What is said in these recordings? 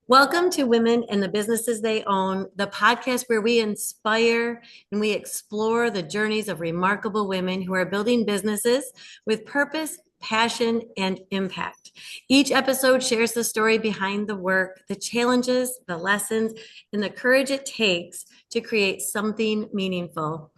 Welcome to Women and the Businesses They Own, the podcast where we inspire and we explore the journeys of remarkable women who are building businesses with purpose, passion, and impact. Each episode shares the story behind the work, the challenges, the lessons, and the courage it takes to create something meaningful.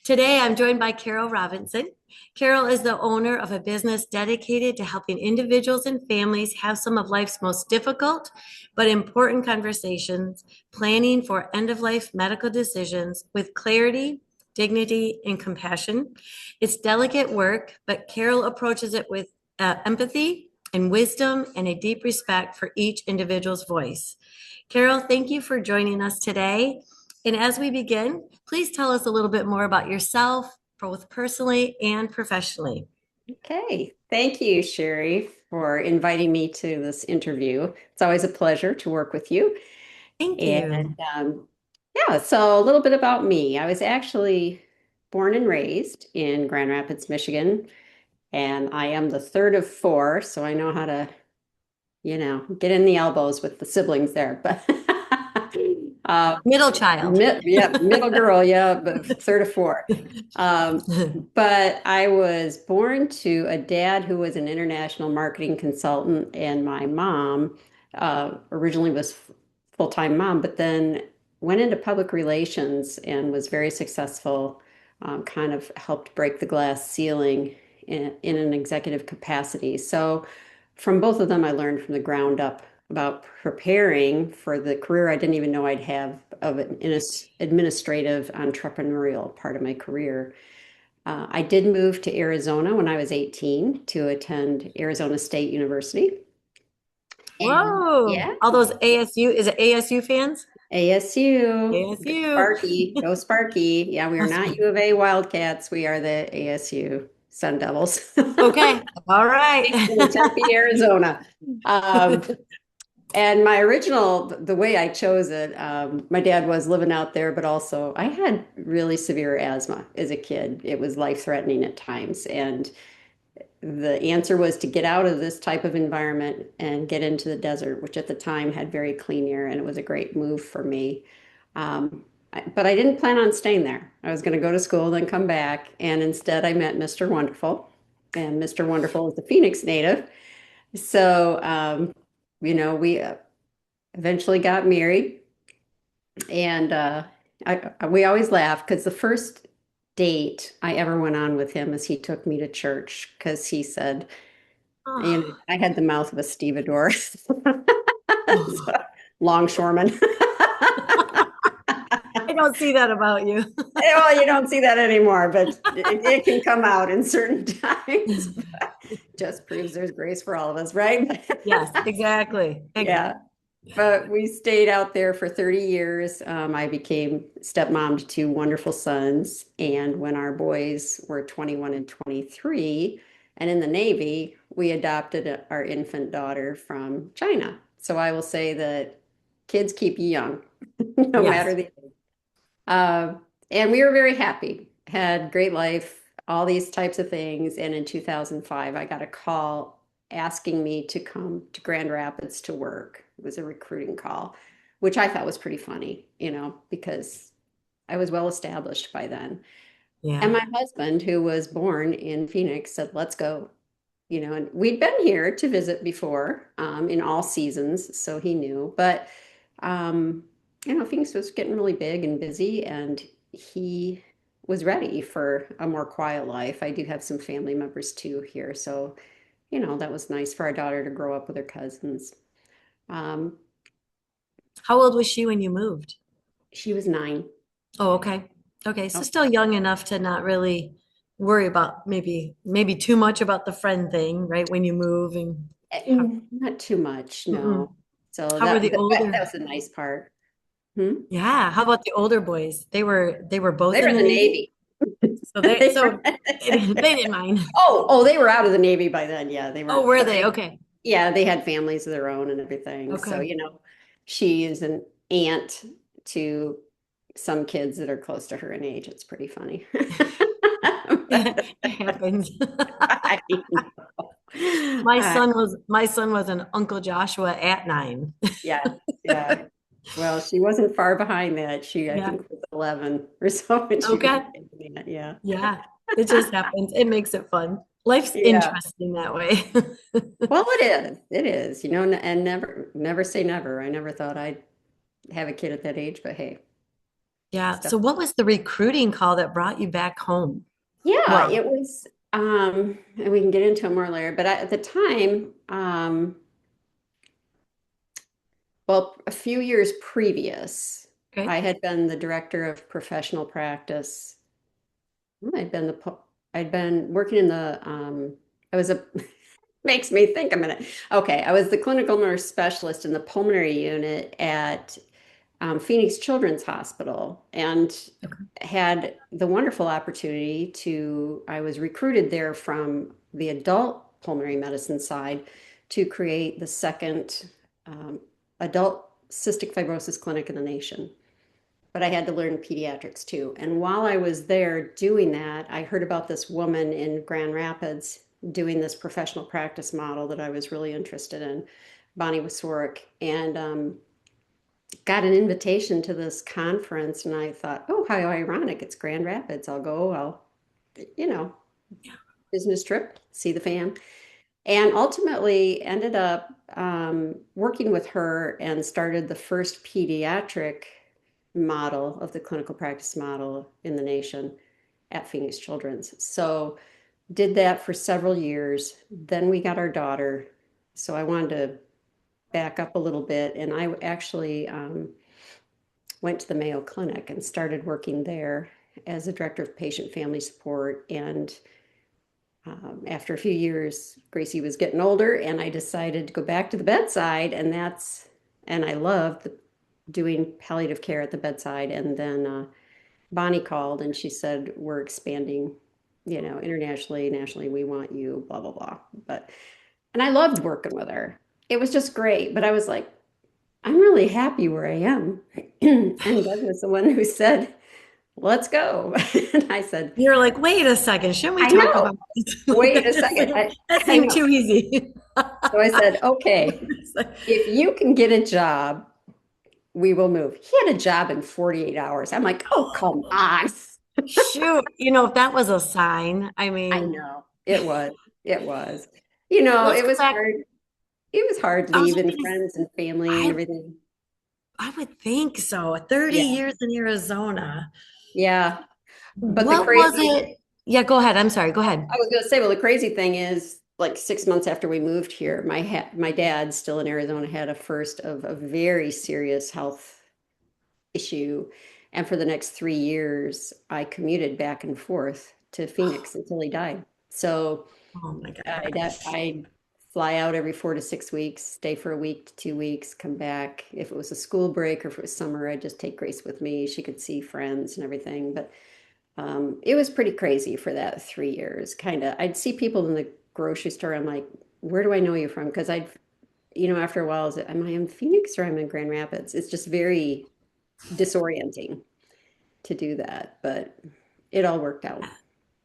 Today, I'm joined by Carol Robinson. Carol is the owner of a business dedicated to helping individuals and families have some of life's most difficult but important conversations, planning for end of life medical decisions with clarity, dignity, and compassion. It's delicate work, but Carol approaches it with empathy and wisdom and a deep respect for each individual's voice. Carol, thank you for joining us today. And as we begin, please tell us a little bit more about yourself, both personally and professionally. Okay, thank you, Sherry, for inviting me to this interview. It's always a pleasure to work with you. Thank And you. yeah, so a little bit about me. I was actually born and raised in Grand Rapids, Michigan, and I am the third of four, so I know how to, get in the elbows with the siblings there. But uh, Middle child. yeah, middle girl, yeah, but third of four. Um, but I was born to a dad who was an international marketing consultant, and my mom originally was full-time mom, but then went into public relations and was very successful, kind of helped break the glass ceiling in an executive capacity. So from both of them, I learned from the ground up about preparing for the career I didn't even know I'd have of an administrative entrepreneurial part of my career. I did move to Arizona when I was 18 to attend Arizona State University. And Whoa. yeah, All those ASU, is it ASU fans? ASU, go ASU. Sparky, go Sparky. Yeah, we are not U of A Wildcats. We are the ASU Sun Devils Okay. All right. based in Tempe, Arizona. Um, And my original, the way I chose it, my dad was living out there, but also I had really severe asthma as a kid. It was life-threatening at times. And the answer was to get out of this type of environment and get into the desert, which at the time had very clean air, and it was a great move for me. But I didn't plan on staying there. I was going to go to school, then come back, and instead I met Mr. Wonderful. And Mr. Wonderful is a Phoenix native. So, we eventually got married, and we always laugh because the first date I ever went on with him is he took me to church because he said, I had the mouth of a stevedore, Oh. longshoreman. I don't see that about you. Well, you don't see that anymore, but it can come out in certain times. Just proves there's grace for all of us, right? Yes, exactly. Yeah. But we stayed out there for 30 years. I became stepmom to two wonderful sons. And when our boys were 21 and 23 and in the Navy, we adopted our infant daughter from China. So I will say that kids keep you young, no matter Yes. the age. Uh, and we were very happy, had great life, all these types of things. And in 2005, I got a call asking me to come to Grand Rapids to work. It was a recruiting call, which I thought was pretty funny, because I was well established by then. And Yeah. my husband, who was born in Phoenix, said, let's go. And we'd been here to visit before, in all seasons, so he knew. But um, Phoenix was getting really big and busy, and he was ready for a more quiet life. I do have some family members too here, so that was nice for our daughter to grow up with her cousins. Um, How old was she when you moved? she was 9. Oh, okay. Okay. So Oh, still young enough to not really worry about maybe too much about the friend thing, right? When you move and have, not too much, no. mm-mm. So How were that the that, older? that was the nice part. Hmm? Yeah. How about the older boys? They were both They were in in the the Navy. Navy. So they They were- so they didn't mind. oh, they were out of the Navy by then. Yeah, they Oh, were, were but they? Okay. yeah, they had families of their own and everything. So, Okay. she is an aunt to some kids that are close to her in age. It's pretty funny. It happens. I know. Uh, My son was an Uncle Joshua at 9. yeah, yeah. Well, she wasn't far behind that. She, I Yeah. think, was 11 or so when she Okay. became that. Yeah. Yeah. It just happens. It makes it fun. Life's Yeah. interesting that way. Well, it is. It is, and never say never. I never thought I'd have a kid at that age, but hey, Yeah. stuff. So what was the recruiting call that brought you back home? Yeah, Well, it was, and we can get into it more later, but at the time, well, a few years previous, okay. I had been the director of professional practice. I'd been I'd been working in I was a, makes me think a minute. Okay, I was the clinical nurse specialist in the pulmonary unit at Phoenix Children's Hospital and Okay. had the wonderful opportunity I was recruited there from the adult pulmonary medicine side to create the second um, adult cystic fibrosis clinic in the nation. But I had to learn pediatrics too. And while I was there doing that, I heard about this woman in Grand Rapids doing this professional practice model that I was really interested in, Bonnie Wasorick. And got an invitation to this conference and I thought, oh, how ironic. It's Grand Rapids. I'll go. You know, business trip, see the fam. And ultimately ended up working with her and started the first pediatric model of the clinical practice model in the nation at Phoenix Children's. So did that for several years. Then we got our daughter. So I wanted to back up a little bit. And I actually went to the Mayo Clinic and started working there as a director of patient family support. And after a few years, Gracie was getting older, and I decided to go back to the bedside. And I loved doing palliative care at the bedside. And then Bonnie called and she said, we're expanding, internationally, nationally, we want you, blah, blah, blah. And I loved working with her. It was just great. But I was like, I'm really happy where I am. And Doug was the one who said, let's go. And I said, You're like, wait a second, shouldn't we I talk know. about this? Wait That a just second. seemed, that I seemed know. too easy. So I said, okay, It's like, if you can get a job, we will move. He had a job in 48 hours. I'm like, oh, come on. shoot, if that was a sign, I I mean, know. It was. It was. let's It go was back. hard. It was hard I was just leaving gonna, friends and family and I everything. I would think so. 30 Yeah. years in Arizona. Yeah. But the What was crazy, it? Yeah, go ahead. I'm sorry. Go ahead. I was going to say, well, the crazy thing is, like 6 months after we moved here, my dad, still in Arizona, had a first of a very serious health issue. And for the next 3 years, I commuted back and forth to Phoenix until he died. So Oh my gosh. I'd fly out every 4 to 6 weeks, stay for a week to 2 weeks, come back. If it was a school break or if it was summer, I'd just take Grace with me. She could see friends and everything. But it was pretty crazy for that 3 years. Kind of, I'd see people in the grocery store. I'm like, where do I know you from? Because after a while, am I in Phoenix or am I in Grand Rapids? It's just very disorienting to do that, but it all worked out.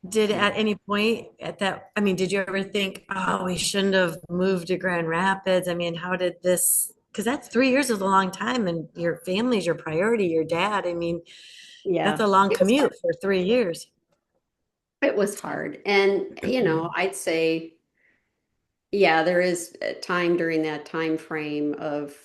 Did Yeah. at any point at that, I mean, did you ever think, oh, we shouldn't have moved to Grand Rapids? I mean, how did this? Because that's 3 years is a long time, and your family's your priority, your dad. I mean, that's Yeah. a long It was hard. commute for 3 years. It was hard. And, I'd say, yeah, there is a time during that time frame of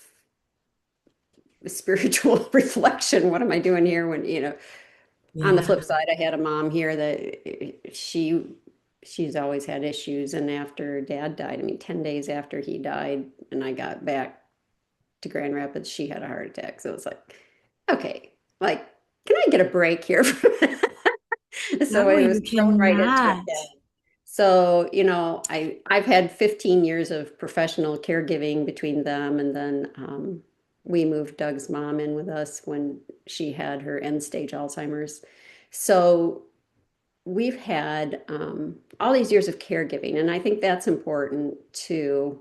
spiritual reflection. What am I doing here on the flip Yeah. side, I had a mom here that she's always had issues. And after dad died, I mean, 10 days after he died, and I got back to Grand Rapids, she had a heart attack. So it's like, okay, like, can I get a break here? So No, it was you thrown right into it. cannot. So, I've had 15 years of professional caregiving between them, and then we moved Doug's mom in with us when she had her end stage Alzheimer's. So we've had all these years of caregiving, and I think that's important too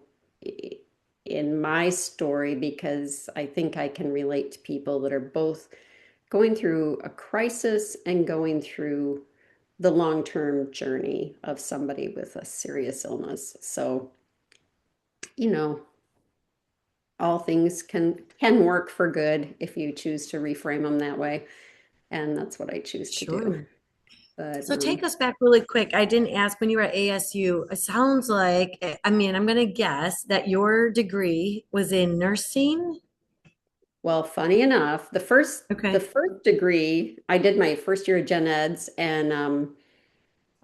in my story because I think I can relate to people that are both going through a crisis and going through the long-term journey of somebody with a serious illness. So, you know, all things can work for good if you choose to reframe them that way. And that's what I choose to do. Sure. But So take us back really quick. I didn't ask when you were at ASU. It sounds like, I mean, I'm going to guess that your degree was in nursing. well, funny enough, the Okay. first degree, I did my first year of gen eds, and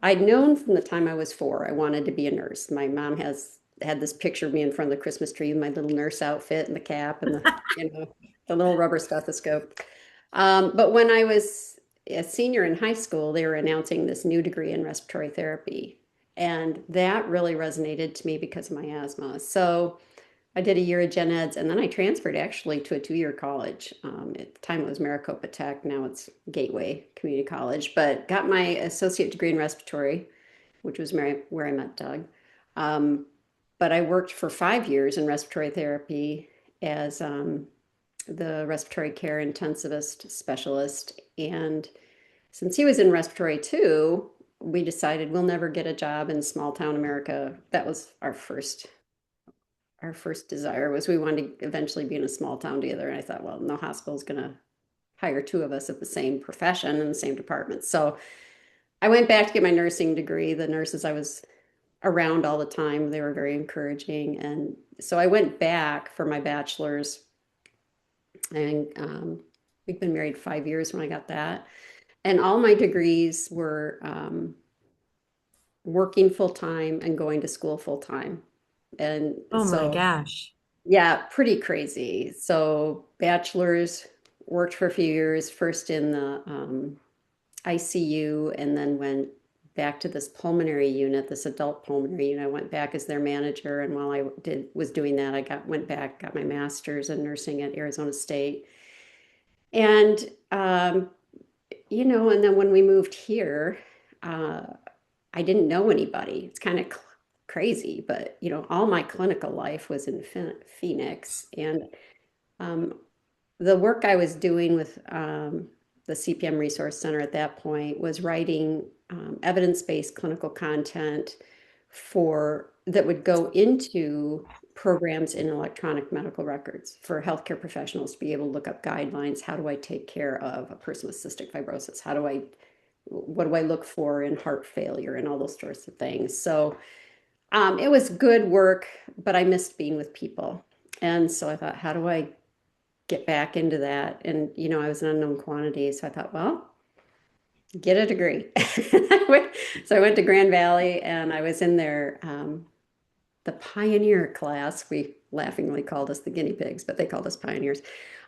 I'd known from the time I was 4 I wanted to be a nurse. My mom has had this picture of me in front of the Christmas tree in my little nurse outfit and the cap and the little rubber stethoscope. But when I was a senior in high school, they were announcing this new degree in respiratory therapy. And that really resonated to me because of my asthma. So I did a year of gen eds and then I transferred actually to a 2-year college. At the time it was Maricopa Tech, now it's Gateway Community College, but got my associate degree in respiratory, which was where I met Doug. Um, but I worked for 5 years in respiratory therapy as the respiratory care intensivist specialist. And since he was in respiratory too, we decided we'll never get a job in small town America. That was our first desire was we wanted to eventually be in a small town together. And I thought, well, no hospital's going to hire two of us of the same profession in the same department. So I went back to get my nursing degree. The nurses I was around all the time, they were very encouraging. And so I went back for my bachelor's and we've been married 5 years when I got that. And all my degrees were working full time and going to school full time. And Oh my so gosh. yeah, pretty crazy. So, bachelor's, worked for a few years, first in the ICU, and then went back to this pulmonary unit, this adult pulmonary unit. I went back as their manager, and while I was doing that, went back, got my master's in nursing at Arizona State, and and then when we moved here, uh, I didn't know anybody. It's kind of crazy, but all my clinical life was in Phoenix, and um, the work I was doing with the CPM Resource Center at that point was writing evidence-based clinical content for that would go into programs in electronic medical records for healthcare professionals to be able to look up guidelines. How do I take care of a person with cystic fibrosis? What do I look for in heart failure and all those sorts of things? So it was good work, but I missed being with people. And so I thought, how do I get back into that? And, I was an unknown quantity. So I thought, well, get a degree. So I went to Grand Valley and I was in there, the pioneer class. We laughingly called us the guinea pigs, but they called us pioneers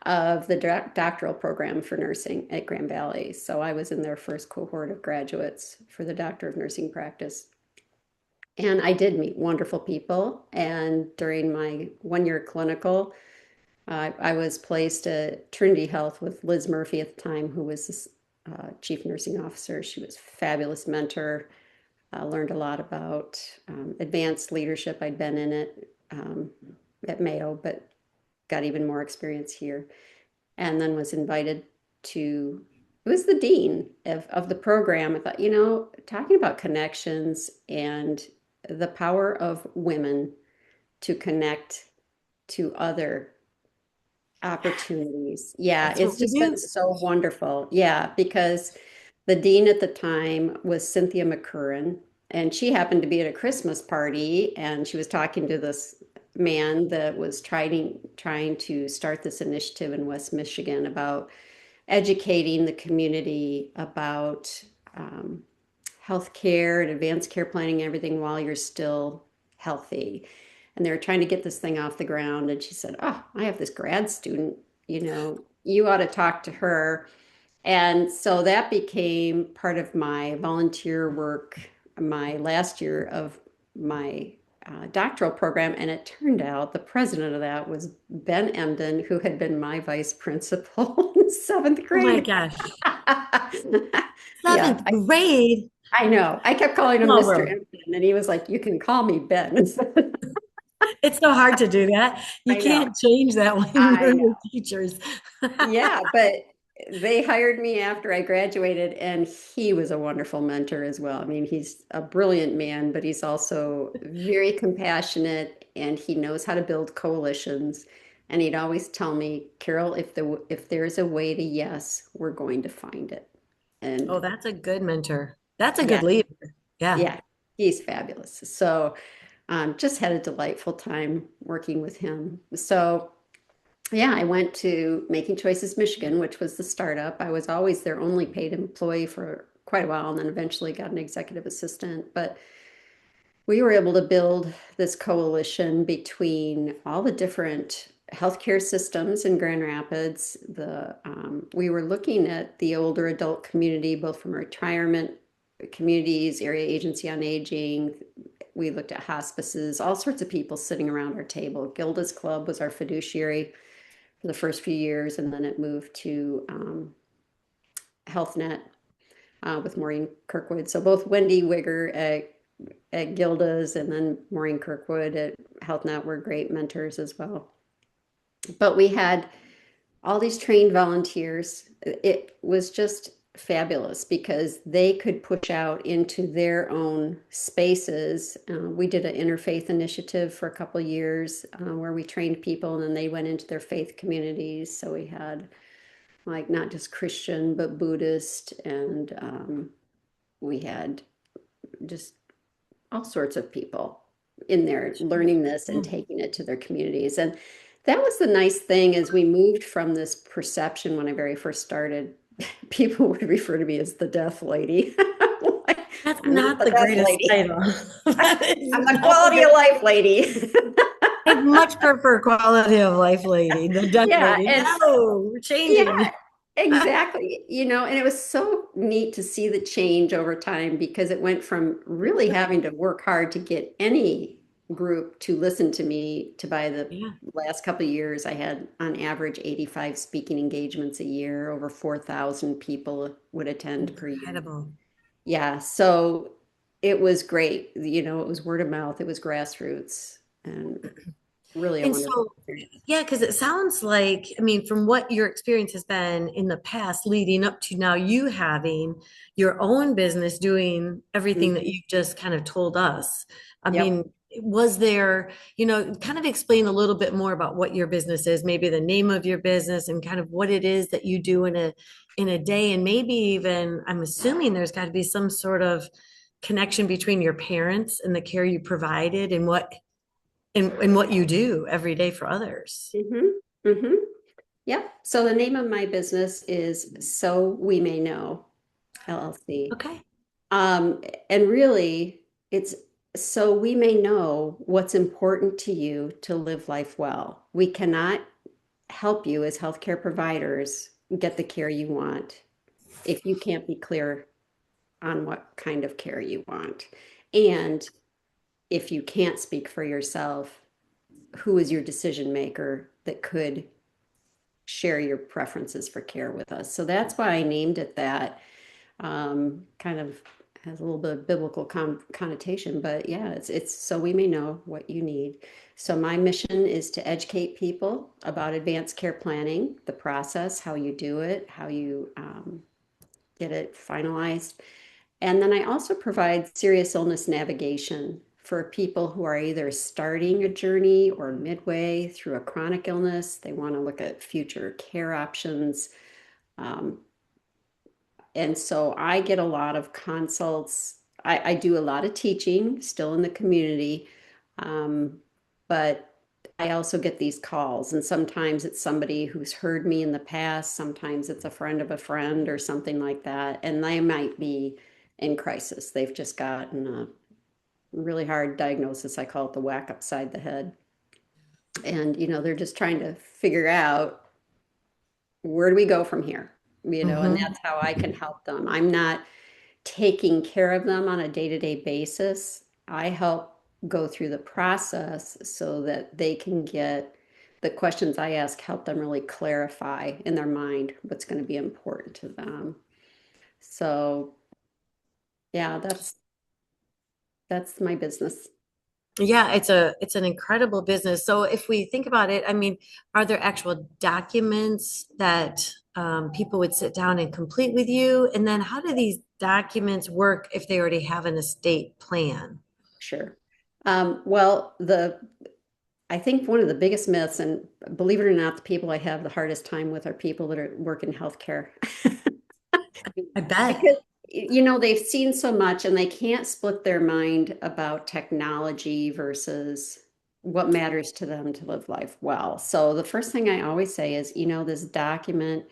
of the doctoral program for nursing at Grand Valley. So I was in their first cohort of graduates for the Doctor of Nursing practice. And I did meet wonderful people. And during my 1 year clinical, I was placed at Trinity Health with Liz Murphy at the time, who was this chief nursing officer. She was a fabulous mentor. Learned a lot about advanced leadership. I'd been in it at Mayo, but got even more experience here. And then was invited to, it was the dean of the program. I thought, talking about connections and the power of women to connect to other opportunities. Yeah, That's what it's we just been do. so wonderful. Yeah, because the dean at the time was Cynthia McCurran, and she happened to be at a Christmas party, and she was talking to this man that was trying to start this initiative in West Michigan about educating the community about healthcare and advanced care planning, everything while you're still healthy. And they were trying to get this thing off the ground. And she said, oh, I have this grad student, you ought to talk to her. And so that became part of my volunteer work, my last year of my doctoral program. And it turned out the president of that was Ben Emden, who had been my vice principal in seventh Oh my grade. gosh. Yeah, Seventh grade. I know. I kept calling him Small Mr. world. Emden, and he was like, you can call me Ben. It's so hard to do that. You I know. can't change that when I you're know. teachers. Yeah, but they hired me after I graduated, and he was a wonderful mentor as well. I mean, he's a brilliant man, but he's also very compassionate, and he knows how to build coalitions. And he'd always tell me, Carol, if there's a way to yes, we're going to find it. Oh, And that's a good mentor. That's a good yeah, leader. Yeah. yeah, he's fabulous. So just had a delightful time working with him. So yeah, I went to Making Choices Michigan, which was the startup. I was always their only paid employee for quite a while and then eventually got an executive assistant. But we were able to build this coalition between all the different healthcare systems in Grand Rapids. We were looking at the older adult community, both from retirement communities, area agency on aging. We looked at hospices, all sorts of people sitting around our table. Gilda's Club was our fiduciary for the first few years, and then it moved to HealthNet with Maureen Kirkwood. So both Wendy Wigger at Gilda's and then Maureen Kirkwood at HealthNet were great mentors as well. But we had all these trained volunteers. It was just fabulous because they could push out into their own spaces. We did an interfaith initiative for a couple of years where we trained people and then they went into their faith communities. So we had like not just Christian, but Buddhist, and we had just all sorts of people in there learning this and Yeah. taking it to their communities. And that was the nice thing as we moved from this perception when I very first started, people would refer to me as the death lady. Like, That's I'm not not the the death greatest lady. title. That is I'm the not the quality of greatest. life lady. I'd much prefer quality of life lady, the death Yeah, lady. and No, we're yeah, changing. exactly. And it was so neat to see the change over time because it went from really having to work hard to get any group to listen to me to by the Yeah, last couple of years, I had on average 85 speaking engagements a year, over 4,000 people would attend per year. incredible. Yeah, so it was great. It was word of mouth, it was grassroots, and really a And wonderful so, experience. yeah, because it sounds like, I mean, from what your experience has been in the past leading up to now, you having your own business doing everything that Mhm. you just kind of told us. I Yep. mean, was there, kind of explain a little bit more about what your business is, maybe the name of your business and kind of what it is that you do in a day, and maybe even, I'm assuming there's got to be some sort of connection between your parents and the care you provided and what you do every day for others. hmm hmm Yep. So the name of my business is So We May Know, LLC. Okay. Um, and really, it's so we may know what's important to you to live life well. We cannot help you as healthcare providers get the care you want if you can't be clear on what kind of care you want. And if you can't speak for yourself, who is your decision maker that could share your preferences for care with us? So that's why I named it that. Kind of has a little bit of biblical connotation, but yeah, it's so we may know what you need. So my mission is to educate people about advanced care planning, the process, how you do it, how you get it finalized. And then I also provide serious illness navigation for people who are either starting a journey or midway through a chronic illness. They want to look at future care options. Um, and so I get a lot of consults. I do a lot of teaching still in the community, um, but I also get these calls, and sometimes it's somebody who's heard me in the past, sometimes it's a friend of a friend or something like that, and they might be in crisis. They've just gotten a really hard diagnosis. I call it the whack upside the head. And, they're just trying to figure out where do we go from here? And Hmm. that's how I can help them. I'm not taking care of them on a day-to-day basis. I help go through the process so that they can get the questions I ask, help them really clarify in their mind what's going to be important to them. So yeah, that's my business. Yeah, it's an incredible business. So if we think about it, I mean, are there actual documents that people would sit down and complete with you? And then how do these documents work if they already have an estate plan? Sure. Well, I think one of the biggest myths, and believe it or not, the people I have the hardest time with are people that work in healthcare. I bet. Because, they've seen so much and they can't split their mind about technology versus what matters to them to live life well. So the first thing I always say is, this document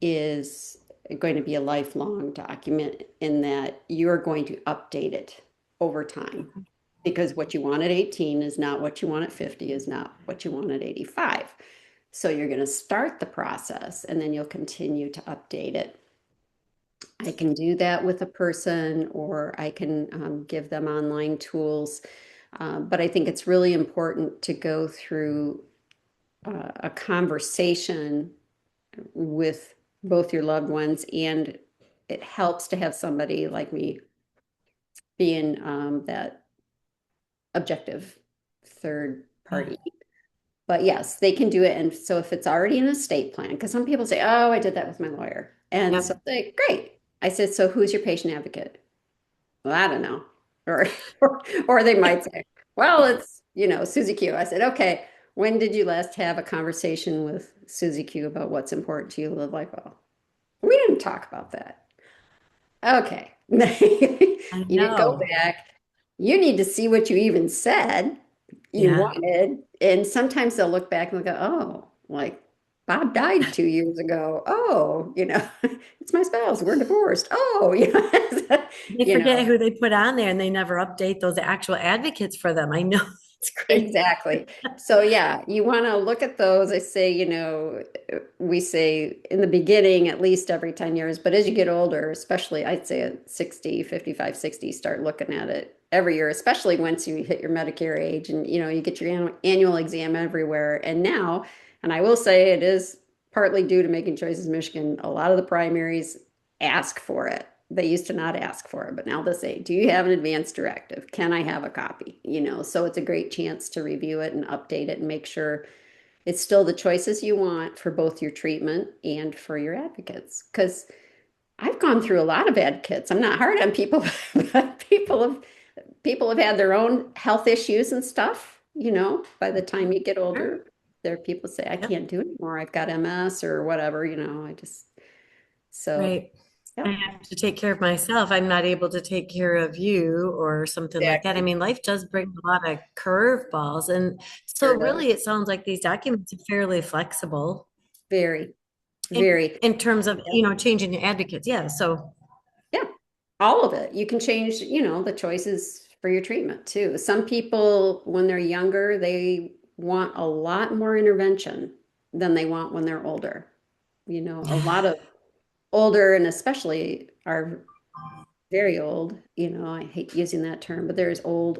is going to be a lifelong document in that you're going to update it over time because what you want at 18 is not what you want at 50 is not what you want at 85. So you're going to start the process and then you'll continue to update it. I can do that with a person or I can give them online tools. But I think it's really important to go through a conversation with both your loved ones, and it helps to have somebody like me being that objective third Yeah. party. But yes, they can do it. And so if it's already an estate plan, because some people say, oh, I did that with my lawyer. And so Yep. they, great. I said, so who's your patient advocate? Well, I don't know. Or, or they might say, well, it's, Susie Q. I said, okay, when did you last have a conversation with Susie Q about what's important to you to live life well? We didn't talk about that. Okay. I You didn't go know. back. You need to see what you even said you Yeah. wanted. And sometimes they'll look back and they'll go, oh, like Bob died 2 years ago. Oh, it's my spouse. We're divorced. Oh, They you forget know, who they put on there and they never update those actual advocates for them. I know. It's crazy. exactly. So yeah, you want to look at those. I say, we say in the beginning, at least every 10 years, but as you get older, especially I'd say at 60, 55, 60, start looking at it every year, especially once you hit your Medicare age and, you get your annual exam everywhere. And now, and I will say it is partly due to Making Choices Michigan, a lot of the primaries ask for it. They used to not ask for it, but now they say, do you have an advance directive? Can I have a copy? So it's a great chance to review it and update it and make sure it's still the choices you want for both your treatment and for your advocates. Because I've gone through a lot of advocates. I'm not hard on people, but people have had their own health issues and stuff. By the time you get Sure. older, there are people say, I Yep. can't do it anymore. I've got MS or whatever, I just so Right. I yeah, have to take care of myself. I'm not able to take care of you or something like that. I exactly. mean, life does bring a lot of curveballs. And so Sure really does. it sounds like these documents are fairly flexible Very, in very. in terms of, Yep. changing the advocates. Yeah. So Yeah, all of it. You can change, the choices for your treatment too. Some people, when they're younger, they want a lot more intervention than they want when they're older. A yeah. lot of older and especially are very old, I hate using that term, but there's old,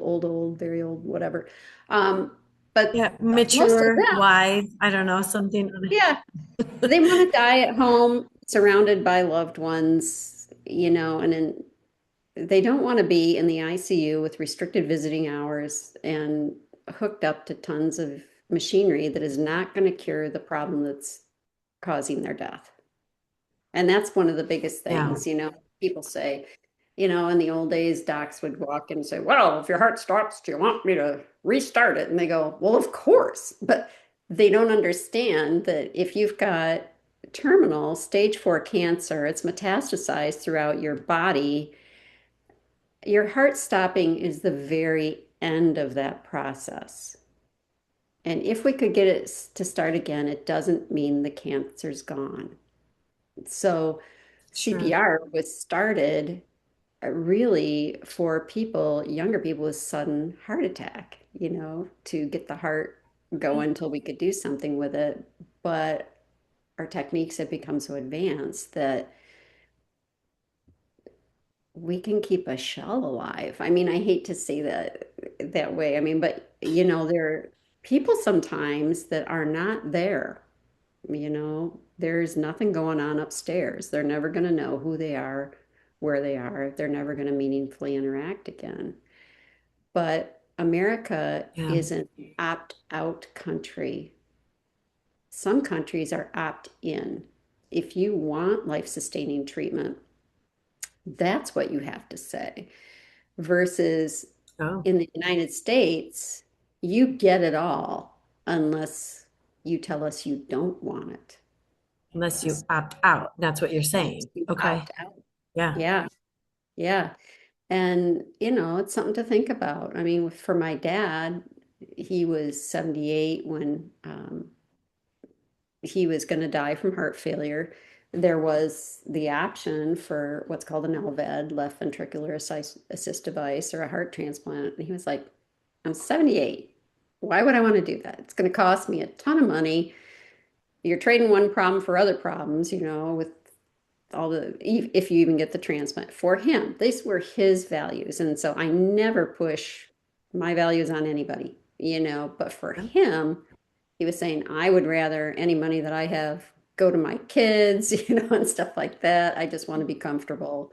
very old, whatever. Um, but Yeah. most of Mature, them, wise, I don't know, something. yeah, they want to die at home, surrounded by loved ones, and they don't want to be in the ICU with restricted visiting hours and hooked up to tons of machinery that is not going to cure the problem that's causing their death. And that's one of the biggest Yeah. things, people say, in the old days, docs would walk in and say, well, if your heart stops, do you want me to restart it? And they go, well, of course. But they don't understand that if you've got terminal stage 4 cancer, it's metastasized throughout your body. Your heart stopping is the very end of that process. And if we could get it to start again, it doesn't mean the cancer's gone. So Sure. CPR was started really for people, younger people with sudden heart attack, to get the heart going until we could do something with it. But our techniques have become so advanced that we can keep a shell alive. I mean, I hate to say that way. I mean, but there are people sometimes that are not there. There's nothing going on upstairs. They're never going to know who they are, where they are. They're never going to meaningfully interact again. But America Yeah. is an opt-out country. Some countries are opt-in. If you want life-sustaining treatment, that's what you have to say. Versus Oh, in the United States, you get it all unless you tell us you don't want it. unless you opt out. That's what you're saying. You Okay. opt out. Yeah. Yeah, yeah. And, it's something to think about. I mean, for my dad, he was 78 when he was going to die from heart failure. There was the option for what's called an LVAD, left ventricular assist device, or a heart transplant. And he was like, I'm 78. Why would I want to do that? It's going to cost me a ton of money. You're trading one problem for other problems, with all the, if you even get the transplant for him. These were his values. And so I never push my values on anybody, but for Yeah. him, he was saying, I would rather any money that I have go to my kids, and stuff like that. I just want to be comfortable.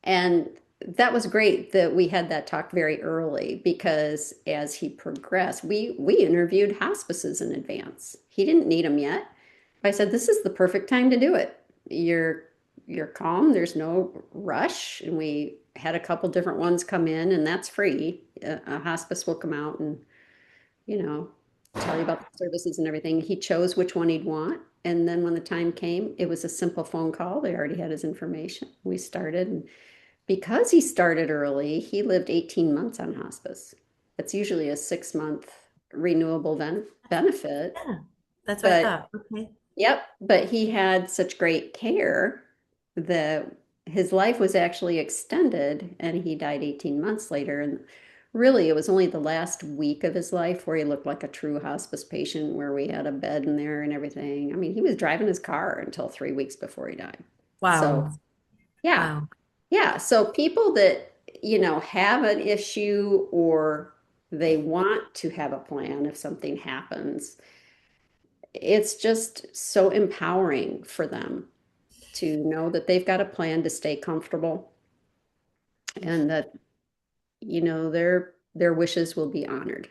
And that was great that we had that talk very early because as he progressed, we interviewed hospices in advance. He didn't need them yet. I said, this is the perfect time to do it. You're calm, there's no rush. And we had a couple different ones come in, and that's free. A hospice will come out and you know, tell you about the services and everything. He chose which one he'd want. And then when the time came, it was a simple phone call. They already had his information. We started. And because he started early, he lived 18 months on hospice. It's usually a 6-month renewable benefit. Yeah. That's what I But thought. Okay. yep, but he had such great care that his life was actually extended and he died 18 months later. And really, it was only the last week of his life where he looked like a true hospice patient, where we had a bed in there and everything. I mean, he was driving his car until 3 weeks before he died. So, Wow. yeah, Wow. yeah. So people that, have an issue or they want to have a plan if something happens, it's just so empowering for them to know that they've got a plan to stay comfortable and that their wishes will be honored.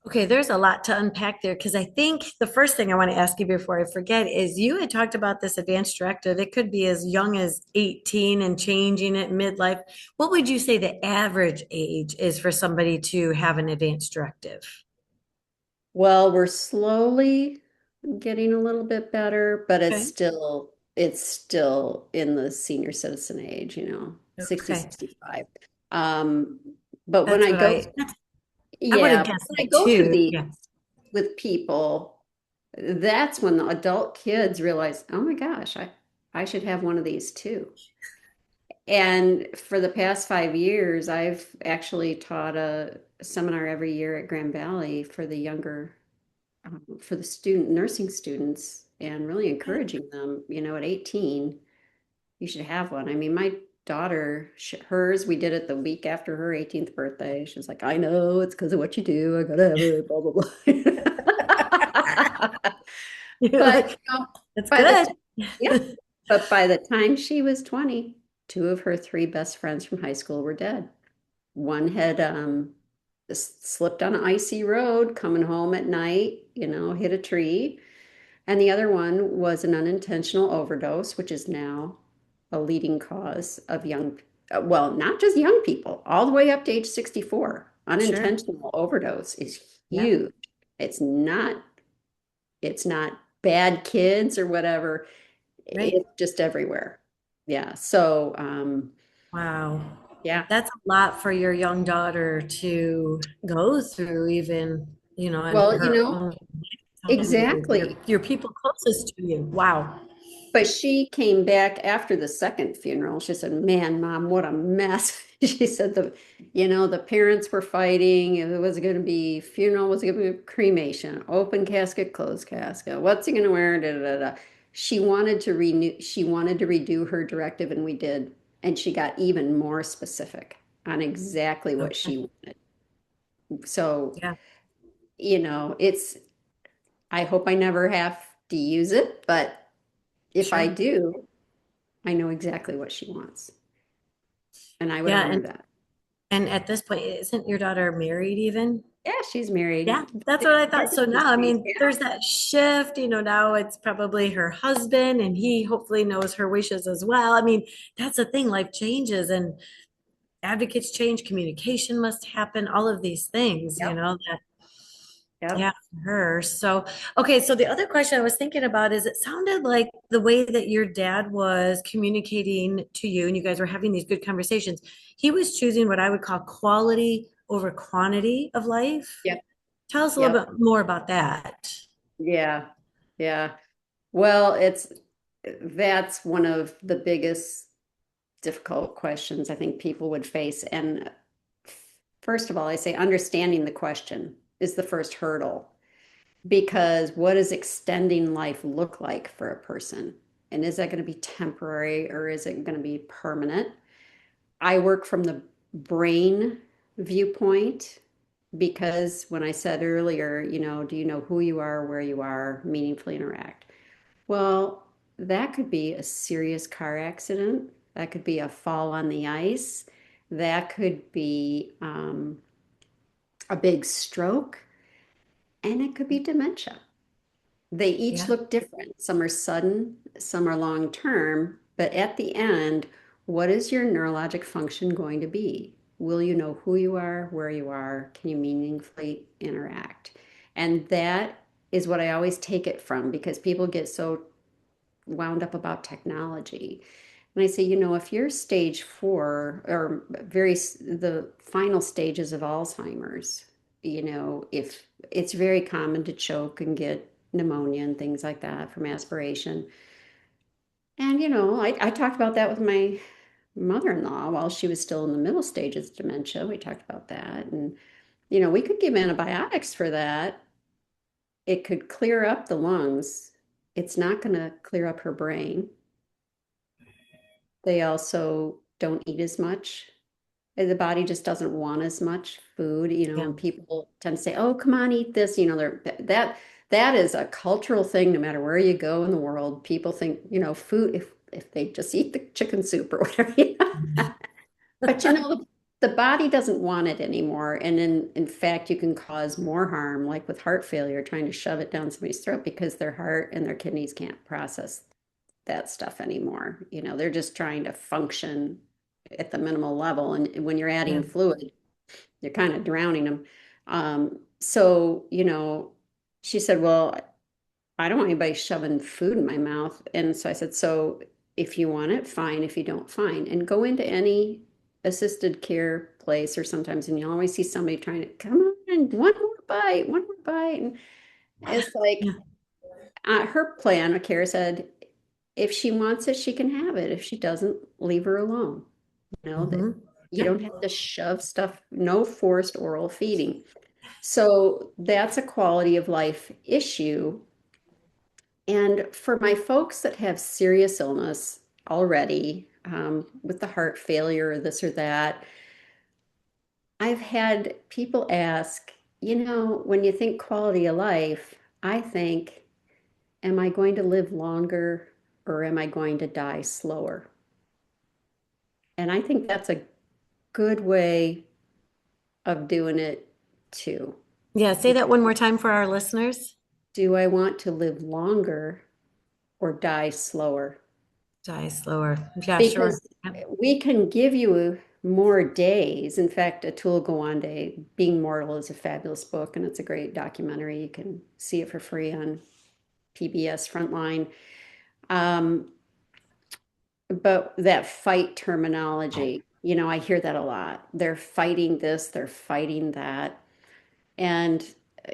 Okay, there's a lot to unpack there because I think the first thing I want to ask you before I forget is you had talked about this advanced directive. It could be as young as 18 and changing it midlife. What would you say the average age is for somebody to have an advanced directive? Well, we're slowly getting a little bit better, but it's Okay. still it's still in the senior citizen age, 60, Okay. 65. Um, but when That's I what go, I would have yeah, guessed when I that go through too. these Yeah. with people, that's when the adult kids realize, oh my gosh, I should have one of these too. And for the past 5 years, I've actually taught a seminar every year at Grand Valley for the younger, for the student nursing students, and really Okay. encouraging them, at 18, you should have one. I mean, my daughter, hers, we did it the week after her 18th birthday. She was like, I know it's because of what you do. I gotta have it, blah, blah, blah. You're But, like, that's by the good. time, yeah, but by the time she was 20, two of her three best friends from high school were dead. One had slipped on an icy road coming home at night, hit a tree. And the other one was an unintentional overdose, which is now a leading cause of well, not just young people, all the way up to age 64. Sure. Unintentional overdose is Yep. huge. It's not, it's not bad kids or whatever. Right. It's just everywhere. Yeah. So, Wow. yeah. That's a lot for your young daughter to go through, even, in Well, her own time with exactly. your people closest to you. Wow. But she came back after the second funeral. She said, "Man, Mom, what a mess." She said the parents were fighting. If it was going to be funeral, was it going to be cremation, open casket, closed casket? What's he going to wear? Da, da, da, da. She wanted to renew. She wanted to redo her directive, and we did. And she got even more specific on exactly what Okay. she wanted. So, Yeah, it's. I hope I never have to use it, but if I sure. do, I know exactly what she wants, and I would Yeah, honor and that. And at this point, isn't your daughter married even? Yeah, she's married. Yeah, that's what I thought. So now, I mean, Yeah. there's that shift, now it's probably her husband and he hopefully knows her wishes as well. I mean, that's the thing, life changes and advocates change, communication must happen, all of these things, Yep. that, Yep. yeah, for her. So, okay, so the other question I was thinking about is it sounded like the way that your dad was communicating to you and you guys were having these good conversations, he was choosing what I would call quality over quantity of life. Yep. Tell us a Yep. little bit more about that. Yeah. Yeah. Well, that's one of the biggest difficult questions I think people would face. And first of all, I say understanding the question is the first hurdle because what does extending life look like for a person? And is that going to be temporary or is it going to be permanent? I work from the brain viewpoint because when I said earlier, do you know who you are, where you are, meaningfully interact? Well, that could be a serious car accident. That could be a fall on the ice. That could be a big stroke, and it could be dementia. They each Yeah. look different. Some are sudden, some are long term, but at the end, what is your neurologic function going to be? Will you know who you are, where you are? Can you meaningfully interact? And that is what I always take it from because people get so wound up about technology. And I say, if you're stage 4 or the final stages of Alzheimer's, if it's very common to choke and get pneumonia and things like that from aspiration. And, I talked about that with my mother-in-law while she was still in the middle stages of dementia. We talked about that. And, we could give antibiotics for that. It could clear up the lungs. It's not going to clear up her brain. They also don't eat as much. The body just doesn't want as much food, Yeah. and people tend to say, "Oh, come on, eat this." That is a cultural thing no matter where you go in the world. People think, food if they just eat the chicken soup or whatever. But the body doesn't want it anymore. And in fact, you can cause more harm, like with heart failure, trying to shove it down somebody's throat because their heart and their kidneys can't process that stuff anymore. They're just trying to function at the minimal level. And when you're Yeah. adding fluid, you're kind of drowning them. So, she said, well, I don't want anybody shoving food in my mouth. And so I said, so if you want it, fine. If you don't, fine. And go into any assisted care place or sometimes, and you'll always see somebody trying to come on, one more bite, one more bite. And it's like Yeah. her plan of care said, if she wants it, she can have it. If she doesn't, leave her alone. That Hmm. you Yeah. don't have to shove stuff, no forced oral feeding. So that's a quality of life issue. And for my folks that have serious illness already, with the heart failure or this or that, I've had people ask, when you think quality of life, I think, am I going to live longer or am I going to die slower? And I think that's a good way of doing it too. Yeah. Say that one more time for our listeners. Do I want to live longer or die slower? Die slower. Yeah, sure. Because Yep. we can give you more days. In fact, Atul Gawande, Being Mortal is a fabulous book and it's a great documentary. You can see it for free on PBS Frontline. Um, but that fight terminology, I hear that a lot. They're fighting this, they're fighting that. And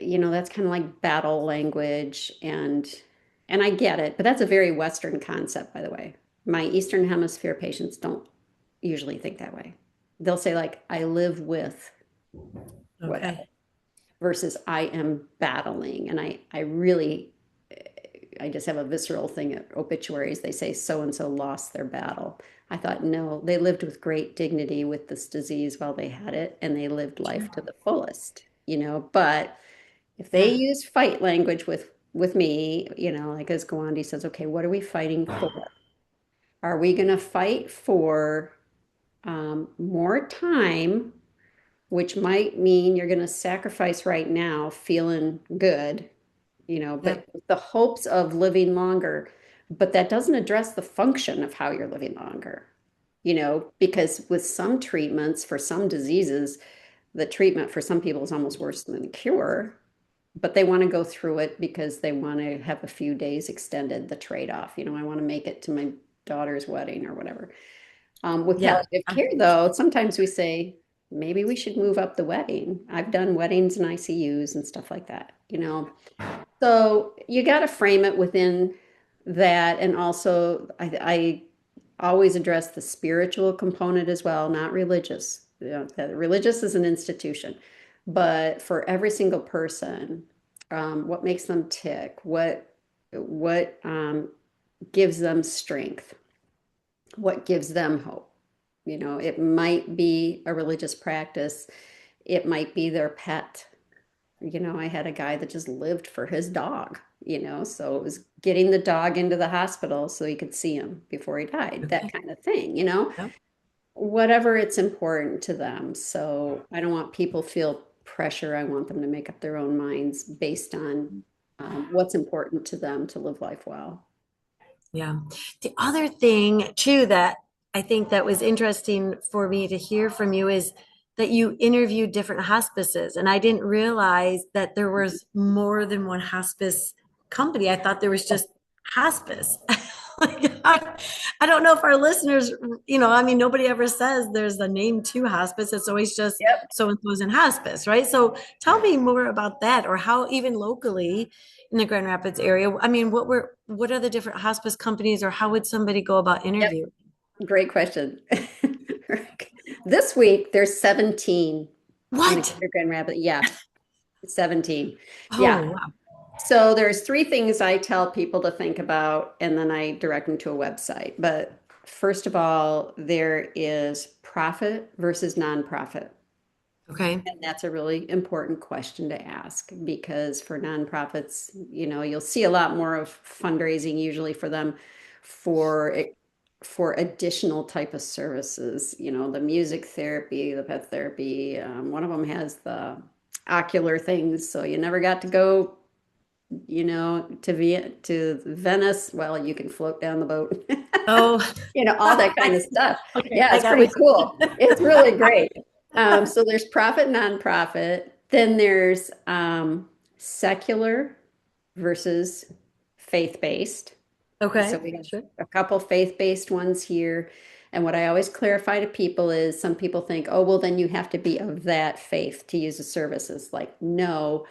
that's kind of like battle language and I get it, but that's a very Western concept, by the way. My Eastern Hemisphere patients don't usually think that way. They'll say like I live with whatever Okay. versus I am battling. And I really I just have a visceral thing at obituaries. They say so and so lost their battle. I thought, no, they lived with great dignity with this disease while they had it, and they lived life to the fullest, But if they Yeah. use fight language with me, like as Gawandi says, okay, what are we fighting for? Are we going to fight for more time which might mean you're going to sacrifice right now feeling good, but Yep. the hopes of living longer. But that doesn't address the function of how you're living longer, because with some treatments for some diseases, the treatment for some people is almost worse than the cure, but they want to go through it because they want to have a few days extended, the trade-off. I want to make it to my daughter's wedding or whatever. With Yeah. palliative care, though, sometimes we say maybe we should move up the wedding. I've done weddings and ICUs and stuff like that. So you got to frame it within that. And also, I always address the spiritual component as well, not religious. Religious is an institution, but for every single person, what makes them tick, what gives them strength, what gives them hope. It might be a religious practice, it might be their pet. I had a guy that just lived for his dog, so it was getting the dog into the hospital so he could see him before he died, that Okay. kind of thing, Yep. whatever it's important to them. So I don't want people feel pressure. I want them to make up their own minds based on what's important to them to live life well. Yeah. The other thing too that I think that was interesting for me to hear from you is that you interviewed different hospices, and I didn't realize that there was more than one hospice company. I thought there was just hospice. Like, I don't know if our listeners, I mean, nobody ever says there's a name to hospice. It's always just Yep. so and so's in hospice, right? So tell me more about that, or how even locally in the Grand Rapids area. I mean, what are the different hospice companies, or how would somebody go about Yep. interviewing? Great question. This week there's 17 in the What? Greater Grand Rapids. Yeah, 17. Oh, Yeah. wow. So there's three things I tell people to think about, and then I direct them to a website. But first of all, there is profit versus nonprofit. Okay. And that's a really important question to ask because for nonprofits, you'll see a lot more of fundraising usually for them for for additional type of services, the music therapy, the pet therapy. One of them has the ocular things, so you never got to go, to Venice. Well, you can float down the boat. Oh, All that kind of stuff. okay. Yeah, I it's got pretty what cool. It's really great. So there's profit, nonprofit. Then there's secular versus faith-based. So okay. we have Sure. a couple faith-based ones here. And what I always clarify to people is some people think, oh, well, then you have to be of that faith to use the services. Like, no,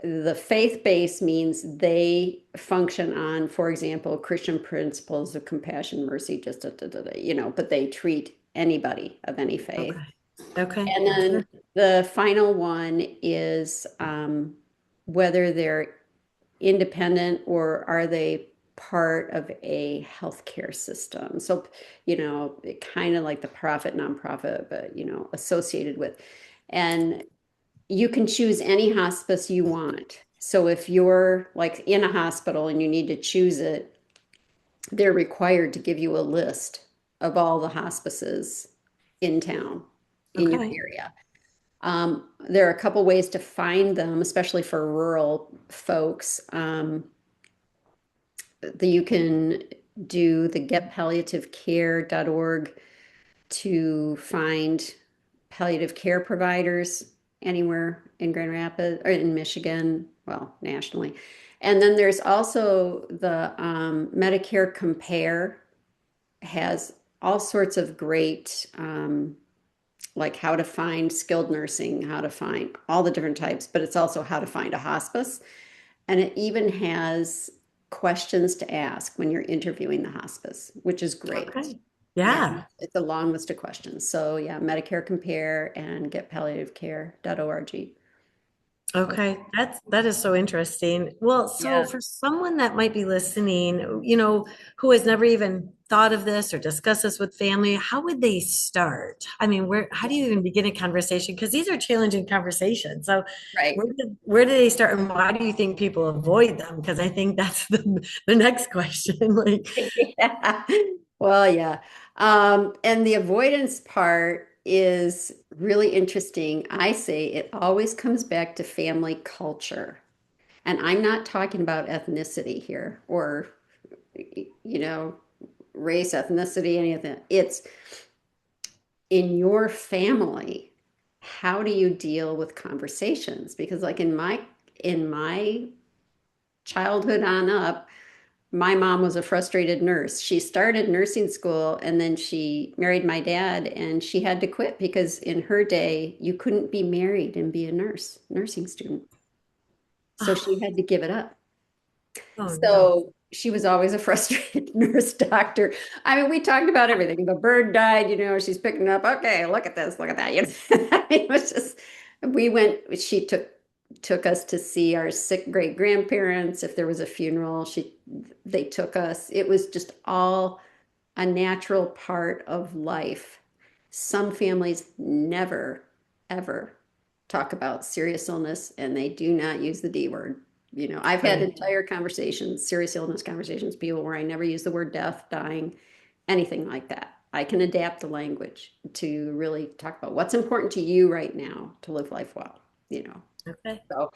the faith base means they function on, for example, Christian principles of compassion, mercy, just but they treat anybody of any faith. Okay. Okay. And then Sure. the final one is whether they're independent or are they part of a healthcare system. So, it kind of like the profit, nonprofit, but, associated with. And you can choose any hospice you want. So if you're like in a hospital and you need to choose it, they're required to give you a list of all the hospices in town, in your Okay. area. There are a couple ways to find them, especially for rural folks. You can do the getpalliativecare.org to find palliative care providers anywhere in Grand Rapids or in Michigan, well, nationally. And then there's also the Medicare Compare has all sorts of great, like how to find skilled nursing, how to find all the different types, but it's also how to find a hospice. And it even has questions to ask when you're interviewing the hospice, which is great. Okay. Yeah, Yeah. it's a long list of questions. So yeah, Medicare Compare and getpalliativecare.org. So Okay, that is so interesting. Well, so yeah, for someone that might be listening, who has never even thought of this or discussed this with family, how would they start? I mean, how do you even begin a conversation? Because these are challenging conversations. So right. where do they start, and why do you think people avoid them? Because I think that's the next question. Like, Yeah. Well, yeah. And the avoidance part is really interesting. I say it always comes back to family culture. And I'm not talking about ethnicity here or, you know, race, ethnicity, anything. It's in your family. How do you deal with conversations? Because like in my childhood on up, my mom was a frustrated nurse. She started nursing school and then she married my dad and she had to quit because in her day, you couldn't be married and be a nursing student. So Oh, she had to give it up. oh no. So she was always a frustrated nurse doctor. I mean, we talked about everything. The bird died, she's picking up, okay, look at this, look at that. I mean, it was just we went, she took us to see our sick great grandparents. If there was a funeral, they took us. It was just all a natural part of life. Some families never, ever talk about serious illness and they do not use the D word. I've had Right. entire conversations, serious illness conversations, people where I never use the word death, dying, anything like that. I can adapt the language to really talk about what's important to you right now to live life well, you know. Okay. So,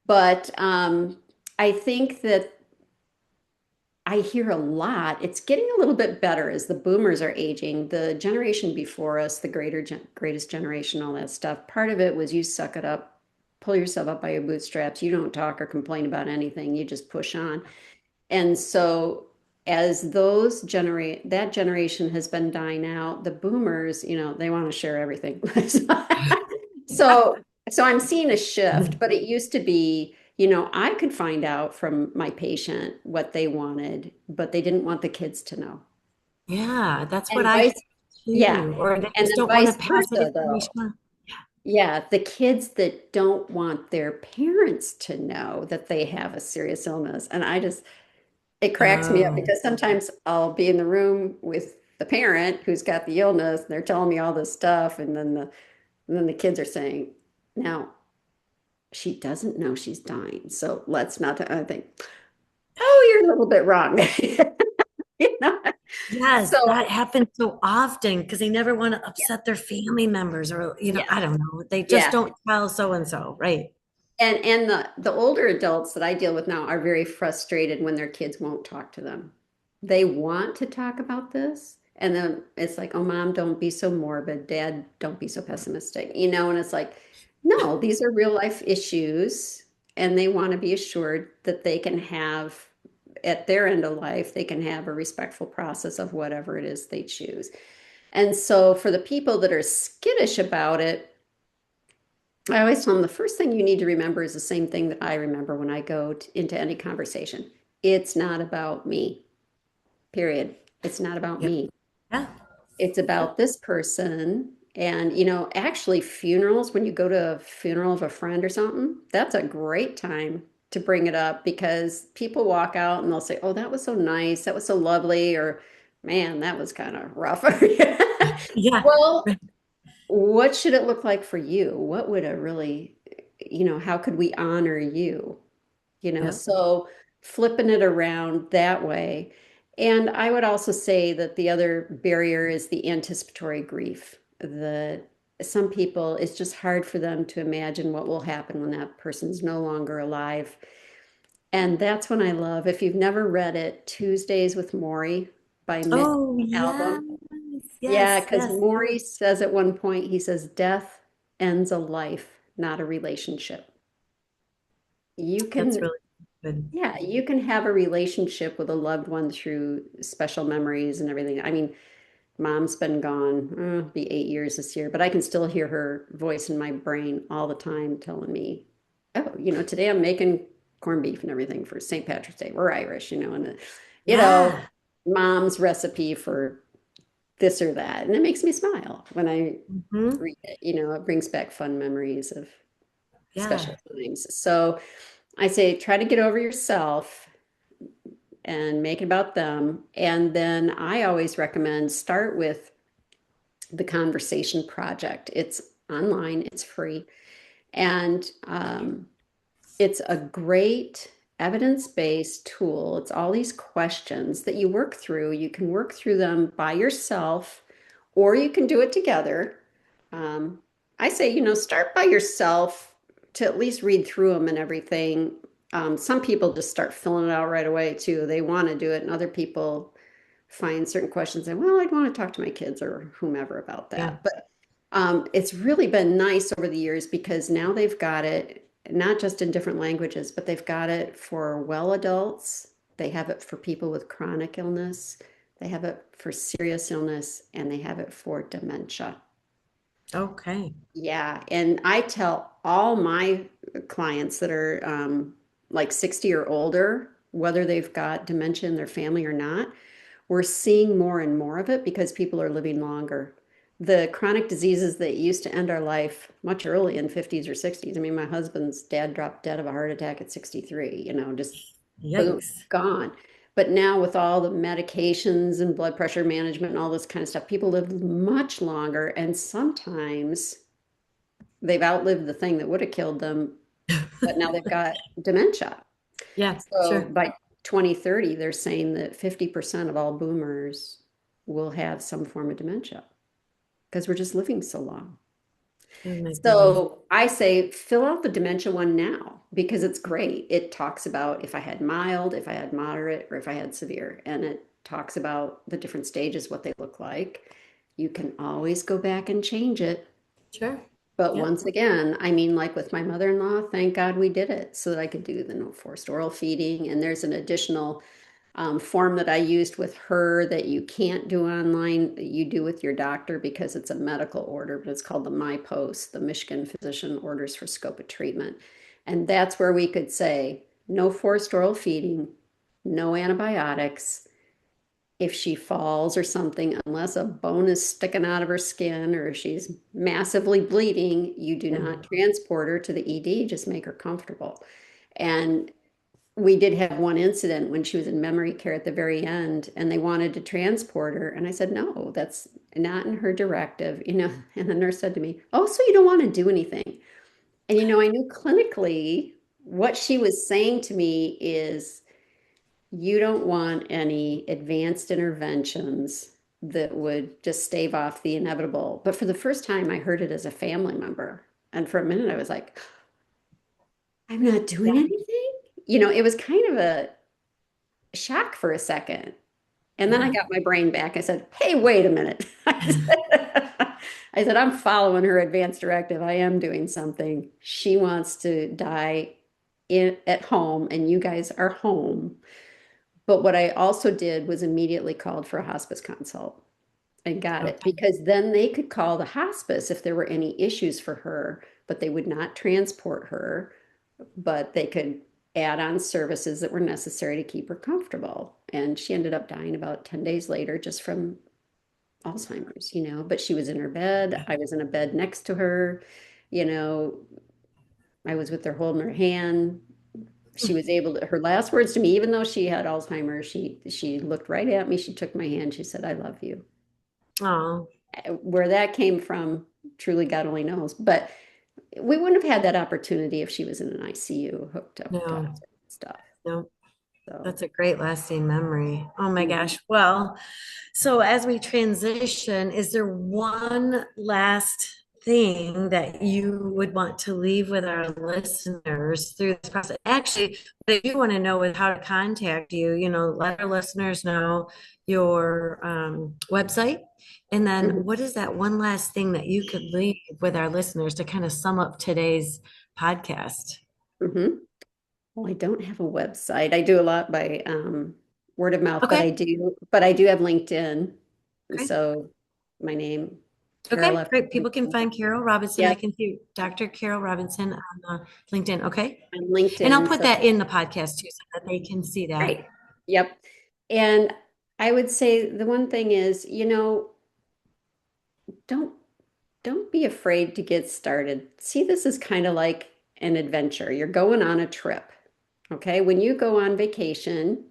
but I think that I hear a lot. It's getting a little bit better as the boomers are aging. The generation before us, the greatest generation, all that stuff. Part of it was you suck it up, pull yourself up by your bootstraps. You don't talk or complain about anything. You just push on. And so as that generation has been dying out, the boomers, they want to share everything. So, so I'm seeing a shift, but it used to be, I could find out from my patient what they wanted, but they didn't want the kids to know. Yeah, that's what And I hear vice, yeah. too. Or they And just then don't want to vice pass that versa, information though. on. Yeah, the kids that don't want their parents to know that they have a serious illness. And it cracks me up Oh, because sometimes I'll be in the room with the parent who's got the illness and they're telling me all this stuff and then the kids are saying, "Now, she doesn't know she's dying. So let's not I think, "Oh, you're a little bit wrong." You know? yes, So, that happens so often because they never want to yeah. upset their family members or, I Yes. don't know. They just Yeah. don't tell so and so, right? And the older adults that I deal with now are very frustrated when their kids won't talk to them. They want to talk about this, and then it's like, "Oh, mom, don't be so morbid. Dad, don't be so pessimistic." And it's like, "No, these are real life issues, and they want to be assured that they can have at their end of life, they can have a respectful process of whatever it is they choose." And so for the people that are skittish about it, I always tell them the first thing you need to remember is the same thing that I remember when I go into any conversation. It's not about me, period. It's not about Yep. me. Yeah. It's Yep. about this person. And, actually, funerals, when you go to a funeral of a friend or something, that's a great time to bring it up because people walk out and they'll say, "Oh, that was so nice. That was so lovely." Or, "Man, that was kind of rough." Yeah. Well, Right. what should it look like for you? What would a really, how could we honor you? Yep. So flipping it around that way. And I would also say that the other barrier is the anticipatory grief. Some people, it's just hard for them to imagine what will happen when that person's no longer alive. And that's when I love, if you've never read it, Tuesdays with Maury by Mitch Oh, yes. Album. Yeah, Yes. because Yes. Maury says at one point, he says, "Death ends a life, not a relationship." You That's can really good. Yeah, you can have a relationship with a loved one through special memories and everything. I mean, mom's been gone, be 8 years this year, but I can still hear her voice in my brain all the time telling me, "Oh, today I'm making corned beef and everything for St. Patrick's Day. We're Irish, and you know, Yeah. mom's recipe for this or that." And it makes me smile when I Hmm. read it. It brings back fun memories of Yeah. special times. So I say, try to get over yourself and make it about them. And then I always recommend start with the Conversation Project. It's online, it's free, and it's a great evidence-based tool. It's all these questions that you work through. You can work through them by yourself, or you can do it together. Um, I say, start by yourself to at least read through them and everything. Some people just start filling it out right away too. They want to do it, and other people find certain questions and, well, I'd want to talk to my kids or whomever about Yeah. that. But it's really been nice over the years because now they've got it not just in different languages, but they've got it for well adults. They have it for people with chronic illness. They have it for serious illness, and they have it for dementia. Okay. Yeah, and I tell all my clients that are like 60 or older, whether they've got dementia in their family or not, we're seeing more and more of it because people are living longer. The chronic diseases that used to end our life much early in 50s or 60s. I mean, my husband's dad dropped dead of a heart attack at 63, just boom, Yikes. gone. But now with all the medications and blood pressure management and all this kind of stuff, people live much longer, and sometimes they've outlived the thing that would have killed them, but now they've got dementia. Yeah, So sure. by 2030, they're saying that 50% of all boomers will have some form of dementia because we're just living so long. Oh my goodness. So I say fill out the dementia one now because it's great. It talks about if I had mild, if I had moderate, or if I had severe, and it talks about the different stages, what they look like. You can always go back and change it. Sure. But Yep. once again, I mean, like with my mother-in-law, thank God we did it so that I could do the no forced oral feeding. And there's an additional form that I used with her that you can't do online, that you do with your doctor because it's a medical order, but it's called the MyPost, the Michigan Physician Orders for Scope of Treatment. And that's where we could say no forced oral feeding, no antibiotics, if she falls or something, unless a bone is sticking out of her skin or if she's massively bleeding, you do not Yeah. transport her to the ED, just make her comfortable. And we did have one incident when she was in memory care at the very end, and they wanted to transport her. And I said, no, that's not in her directive. And the nurse said to me, oh, so you don't want to do anything. And, I knew clinically what she was saying to me is, you don't want any advanced interventions that would just stave off the inevitable. But for the first time, I heard it as a family member. And for a minute, I was like, I'm not doing Yeah. anything. It was kind of a shock for a second. And then I Yeah. got my brain back. I said, hey, wait a minute. I said, I'm following her advance directive. I am doing something. She wants to die at home, and you guys are home. But what I also did was immediately called for a hospice consult and got it Okay. because then they could call the hospice if there were any issues for her, but they would not transport her, but they could add on services that were necessary to keep her comfortable. And she ended up dying about 10 days later just from Alzheimer's. But she was in her bed. I was in a bed next to her. You know, I was with her holding her hand. She was able to, her last words to me, even though she had Alzheimer's, she looked right at me. She took my hand. She said, I love you. Oh, Where that came from, truly God only knows. But we wouldn't have had that opportunity if she was in an ICU hooked up with no, oxygen and stuff. no. So, That's a great lasting memory. Oh my mhm. gosh. Well, so as we transition, is there one last thing that you would want to leave with our listeners through this process? Actually, what I do want to know is how to contact you. Let our listeners know your website. And then Mhm. what is that one last thing that you could leave with our listeners to kind of sum up today's podcast? Mhm. Well, I don't have a website. I do a lot by word of mouth, but I Okay. do have LinkedIn. Okay. So my name, Carol Okay, F. great. People can Robinson. find Carol Robinson. I Yep, can see Dr. Carol Robinson on LinkedIn. Okay. on And I'll LinkedIn. put So that in the podcast too so that they can see that. great. Yep. And I would say the one thing is, don't don't be afraid to get started. See this is kind of like an adventure. You're going on a trip. Okay? When you go on vacation,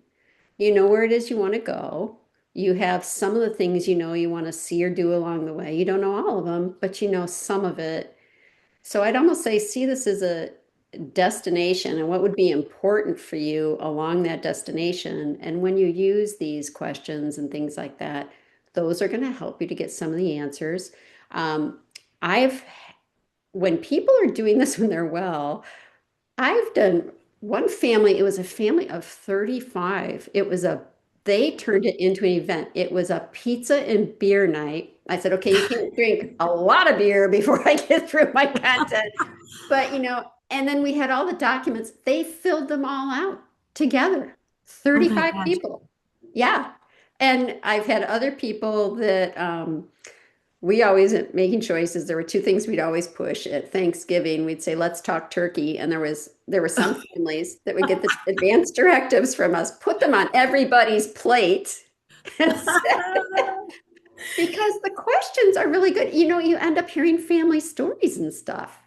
you know where it is you want to go. You have some of the things you want to see or do along the way. You don't know all of them, but you know some of it. So I'd almost say, see this as a destination and what would be important for you along that destination. And when you use these questions and things like that, those are going to help you to get some of the answers. Um, I've, when people are doing this when they're well, I've done one family, it was a family of 35. They turned it into an event. It was a pizza and beer night. I said, okay, you can't drink a lot of beer before I get through my content. But, and then we had all the documents. They filled them all out together. Oh my 35 gosh. people. Yeah. And I've had other people that we always making choices. There were two things we'd always push at Thanksgiving. We'd say, let's talk turkey. And there were some families that would get the advanced directives from us, put them on everybody's plate, and because the questions are really good. You end up hearing family stories and stuff,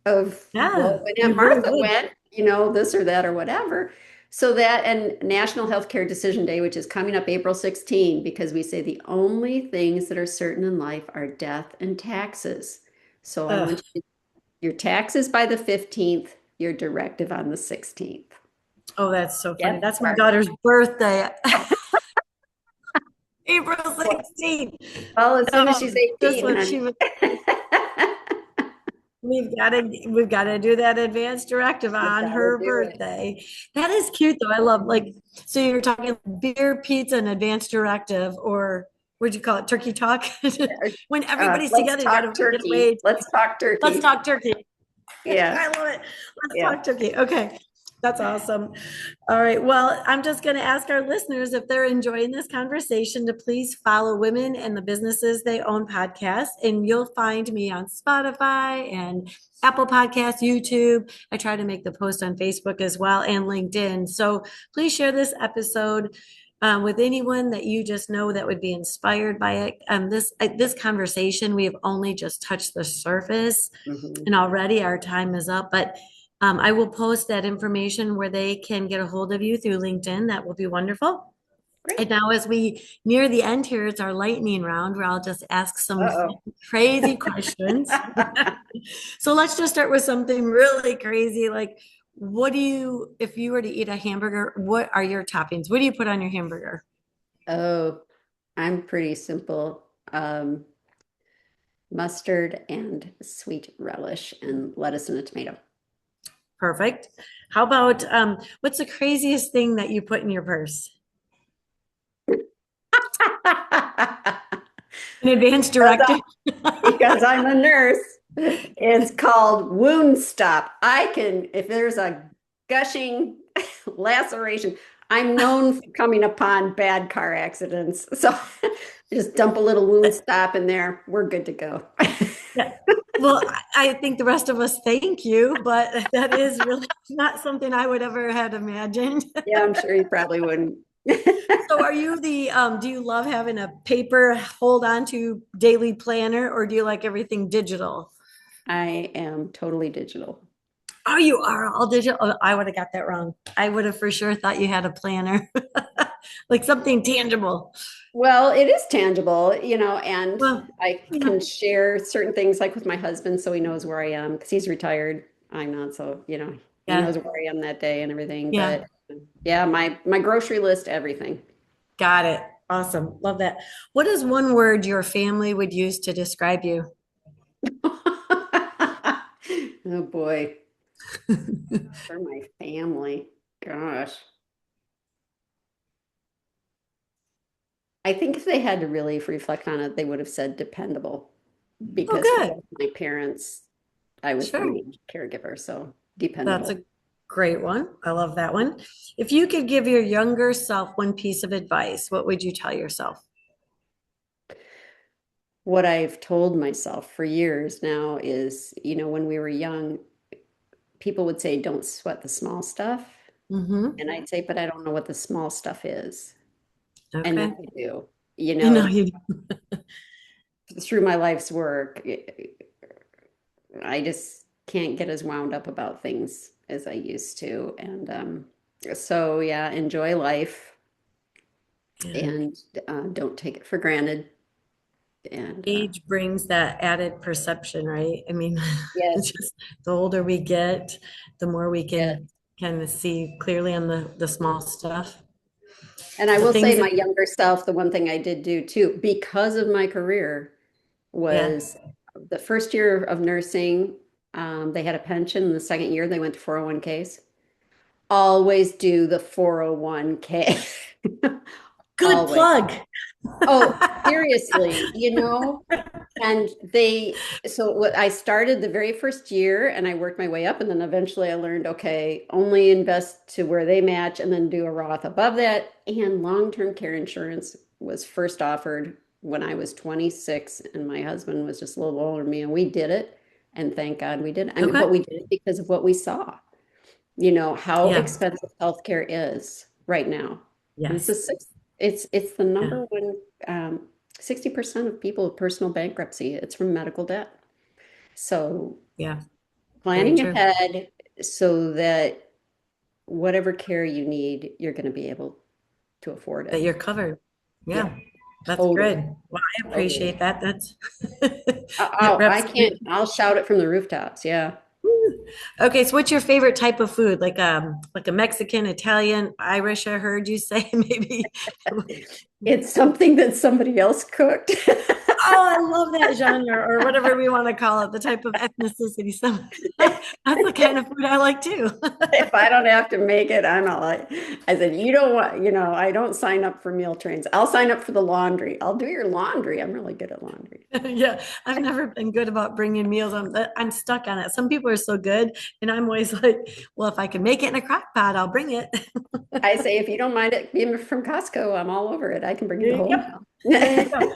of, Yeah, well, when you Aunt really Martha would. went, this or that or whatever. So that and National Healthcare Decision Day, which is coming up April 16, because we say the only things that are certain in life are death and taxes. So I Ugh. want your taxes by the 15th, your directive on the 16th. Oh, that's so funny. Yes, That's my Barbara. daughter's birthday, April 16th. Well, as soon as she's Just 18, when she honey. was, we've got to do that advance directive You on gotta her do it. birthday. That is cute though. I love like so you're talking beer, pizza, and advance directive, or what'd you call it? Turkey talk? When everybody's Let's together, you got talk to get turkey. away. Let's talk Let's turkey. talk turkey. Yeah, I love it. Let's yeah. talk turkey. Okay. That's awesome. All right. Well, I'm just going to ask our listeners if they're enjoying this conversation to please follow Women and the Businesses They Own podcast. And you'll find me on Spotify and Apple Podcasts, YouTube. I try to make the post on Facebook as well and LinkedIn. So please share this episode with anyone that you just know that would be inspired by it. This conversation, we have only just touched the surface, Mhm. and already our time is up. But I will post that information where they can get a hold of you through LinkedIn. That will be wonderful. And Great. now, as we near the end here, it's our lightning round where I'll just ask some Uh-oh. crazy questions. So let's just start with something really crazy. Like, if you were to eat a hamburger, what are your toppings? What do you put on your hamburger? Oh, I'm pretty simple. Mustard and sweet relish and lettuce and a tomato. Perfect. How about what's the craziest thing that you put in your purse? An advance directive. Because I'm a nurse. It's called Wound Stop. If there's a gushing laceration, I'm known for coming upon bad car accidents. So just dump a little Wound Stop in there. We're good to go. Yeah. Well, I think the rest of us thank you, but that is really not something I would ever had imagined. Yeah, I'm sure you probably wouldn't. So are you do you love having a paper hold on to daily planner, or do you like everything digital? I am totally digital. Oh, you are all digital. Oh, I would have got that wrong. I would have for sure thought you had a planner, like something tangible. Well, it is tangible, and Well, I yeah, can share certain things like with my husband so he knows where I am because he's retired. I'm not, so, he yeah, knows where I am that day and everything. yeah. But yeah, my grocery list, everything. Got it. Awesome. Love that. What is one word your family would use to describe you? Oh boy, for my family. Gosh. I think if they had to really reflect on it, they would have said dependable Oh, because for good. both my parents, I was the Sure. main caregiver, so That's dependable. a great one. I love that one. If you could give your younger self one piece of advice, what would you tell yourself? What I've told myself for years now is, when we were young, people would say, don't sweat the small stuff. Mm-hmm. And I'd say, but I don't know what the small stuff is. And now Okay. I do. You know, you Through my life's work, I just can't get as wound up about things as I used to. And so, yeah, enjoy life yeah. and don't take it for granted. And Age brings that added perception, right? I mean, it's yes, just the older we get, the more we yes. can kind of see clearly on the small stuff. And I The will say, things my that younger self, the one thing I did do too, because of my career, Yeah. was the first year of nursing, they had a pension. The second year, they went to 401ks. Always do the 401k. Good Always. plug. Oh, seriously, and so what I started the very first year and I worked my way up and then eventually I learned, okay, only invest to where they match and then do a Roth above that. And long-term care insurance was first offered when I was 26 and my husband was just a little older than me and we did it. And thank God we did. I mean, Okay. but we did it because of what we saw, how Yeah. expensive healthcare is right now. And Yes. it's the Yeah. number one 60% of people with personal bankruptcy, it's from medical debt. So Yeah. Very planning true. ahead so that whatever care you need, you're going to be able to afford That it. you're covered. Yeah, Yeah. That's totally. good. Well, I Totally. appreciate that. That's it Oh, I reps. can't, I'll shout it from the rooftops. Yeah. Okay, so what's your favorite type of food? Like a Mexican, Italian, Irish, I heard you say maybe. It's something that somebody else cooked. Oh, I love that genre or whatever we want to call it, the type of ethnicity. So that's the kind of food I like too. If I don't have to make it, I'm not like, I said, you don't want, I don't sign up for meal trains. I'll sign up for the laundry. I'll do your laundry. I'm really good at laundry. Yeah, I've never been good about bringing meals. I'm stuck on it. Some people are so good, and I'm always like, well, if I can make it in a crock pot, I'll bring it. I say, if you don't mind it being from Costco, I'm all over it. I can bring you There the you whole go. meal. There you go.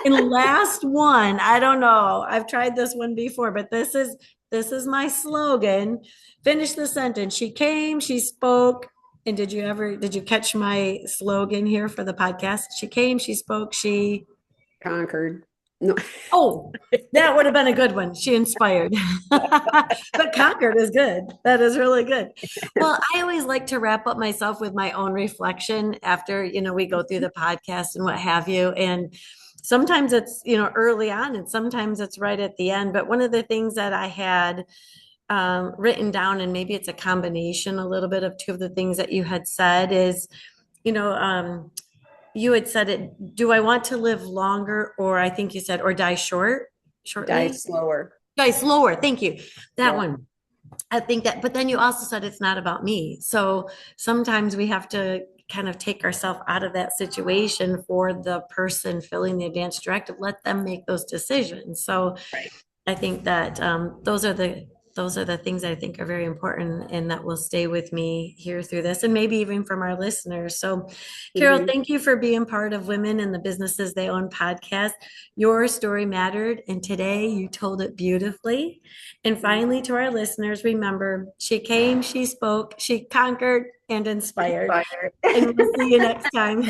And last one, I don't know. I've tried this one before, but this is my slogan. Finish the sentence. She came, she spoke. And did you catch my slogan here for the podcast? She came, she spoke, she Conquered. No. Oh, that would have been a good one. She inspired. But conquered is good. That is really good. Well, I always like to wrap up myself with my own reflection after, we go through the podcast and what have you. And sometimes it's, early on and sometimes it's right at the end. But one of the things that I had written down, and maybe it's a combination a little bit of two of the things that you had said is, you know, you had said it, do I want to live longer, or I think you said, or die Die shortly? slower. Die slower. Thank you. That Yep. one. I think that, but then you also said it's not about me. So sometimes we have to kind of take ourselves out of that situation for the person filling the advance directive, let them make those decisions. So Right. I think that those are the things that I think are very important and that will stay with me here through this and maybe even from our listeners. So, Carol, Mhm. thank you for being part of Women in the Businesses They Own podcast. Your story mattered, and today you told it beautifully. And finally, to our listeners, remember she came, she spoke, she conquered and inspired. Inspired. And we'll see you next time.